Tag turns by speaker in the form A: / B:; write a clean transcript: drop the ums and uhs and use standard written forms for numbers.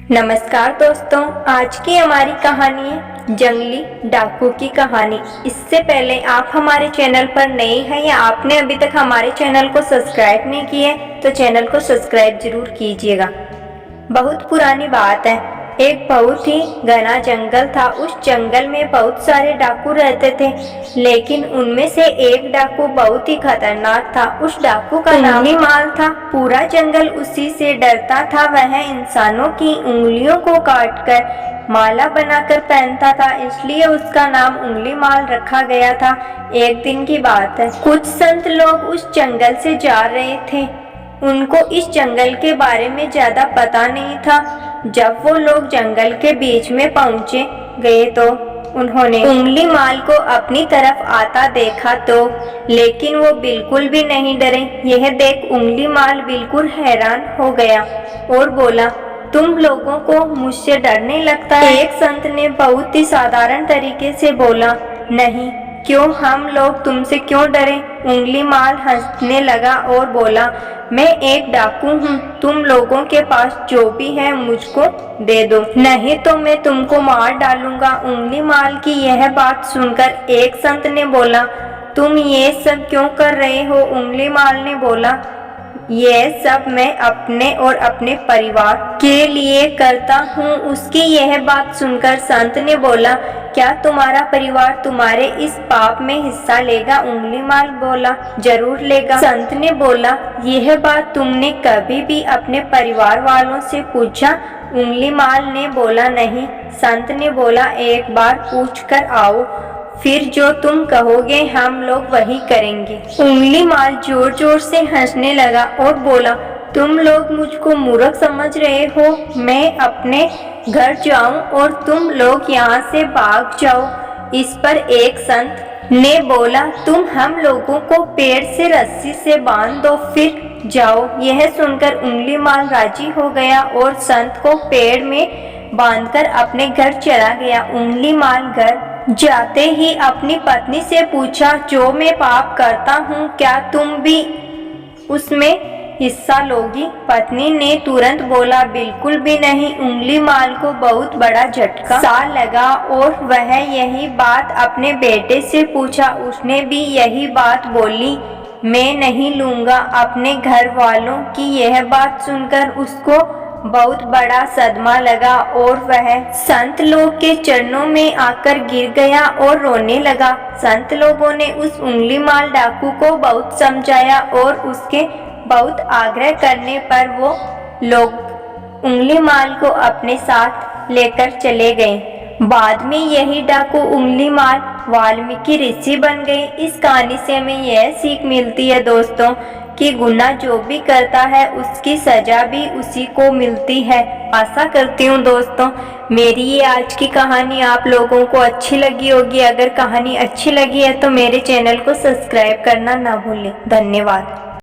A: नमस्कार दोस्तों, आज की हमारी कहानी है जंगली डाकू की कहानी। इससे पहले आप हमारे चैनल पर नए हैं या आपने अभी तक हमारे चैनल को सब्सक्राइब नहीं किया है तो चैनल को सब्सक्राइब जरूर कीजिएगा। बहुत पुरानी बात है, एक बहुत ही घना जंगल था। उस जंगल में बहुत सारे डाकू रहते थे, लेकिन उनमें से एक डाकू बहुत ही खतरनाक था। उस डाकू का नाम उंगली माल था। पूरा जंगल उसी से डरता था। वह इंसानों की उंगलियों को काटकर माला बनाकर पहनता था, इसलिए उसका नाम उंगली माल रखा गया था। एक दिन की बात है, कुछ संत लोग उस जंगल से जा रहे थे। उनको इस जंगल के बारे में ज्यादा पता नहीं था। जब वो लोग जंगल के बीच में पहुंचे गए तो उन्होंने उंगली माल को अपनी तरफ आता देखा लेकिन वो बिल्कुल भी नहीं डरे। यह देख उंगली माल बिल्कुल हैरान हो गया और बोला, तुम लोगों को मुझसे डरने लगता है? एक संत ने बहुत ही साधारण तरीके से बोला, नहीं, क्यों, हम लोग तुमसे क्यों डरें? उंगली माल हंसने लगा और बोला, मैं एक डाकू हूँ। तुम लोगों के पास जो भी है मुझको दे दो, नहीं तो मैं तुमको मार डालूंगा। उंगली माल की यह बात सुनकर एक संत ने बोला, तुम ये सब क्यों कर रहे हो? उंगली माल ने बोला, ये सब मैं अपने और अपने परिवार के लिए करता हूँ। उसकी यह बात सुनकर संत ने बोला, क्या तुम्हारा परिवार तुम्हारे इस पाप में हिस्सा लेगा? उंगली माल बोला, जरूर लेगा। संत ने बोला, यह बात तुमने कभी भी अपने परिवार वालों से पूछा? उंगली माल ने बोला, नहीं। संत ने बोला, एक बार पूछ कर आओ, फिर जो तुम कहोगे हम लोग वही करेंगे। उंगली माल जोर जोर से हंसने लगा और बोला, तुम लोग मुझको मूर्ख समझ रहे हो? मैं अपने घर जाऊं और तुम लोग यहाँ से भाग जाओ। इस पर एक संत ने बोला, तुम हम लोगों को पेड़ से रस्सी से बांध दो, फिर जाओ। यह सुनकर उंगली माल राजी हो गया और संत को पेड़ में बांधकर अपने घर चला गया। उंगली माल घर जाते ही अपनी पत्नी से पूछा, जो मैं पाप करता हूँ क्या तुम भी उसमें हिस्सा लोगी? पत्नी ने तुरंत बोला, बिल्कुल भी नहीं। उंगली माल को बहुत बड़ा झटका सा लगा और वह यही बात अपने बेटे से पूछा। उसने भी यही बात बोली, मैं नहीं लूंगा। अपने घर वालों की यह बात सुनकर उसको बहुत बड़ा सदमा लगा और वह संत लोग के चरणों में आकर गिर गया और रोने लगा। संत लोगों ने उस उंगली माल डाकू को बहुत समझाया और उसके बहुत आग्रह करने पर वो लोग उंगली माल को अपने साथ लेकर चले गए। बाद में यही डाकू उंगली माल वाल्मीकि ऋषि बन गए। इस कहानी से हमें यह सीख मिलती है दोस्तों कि गुनाह जो भी करता है उसकी सजा भी उसी को मिलती है। आशा करती हूँ दोस्तों मेरी ये आज की कहानी आप लोगों को अच्छी लगी होगी। अगर कहानी अच्छी लगी है तो मेरे चैनल को सब्सक्राइब करना ना भूलें। धन्यवाद।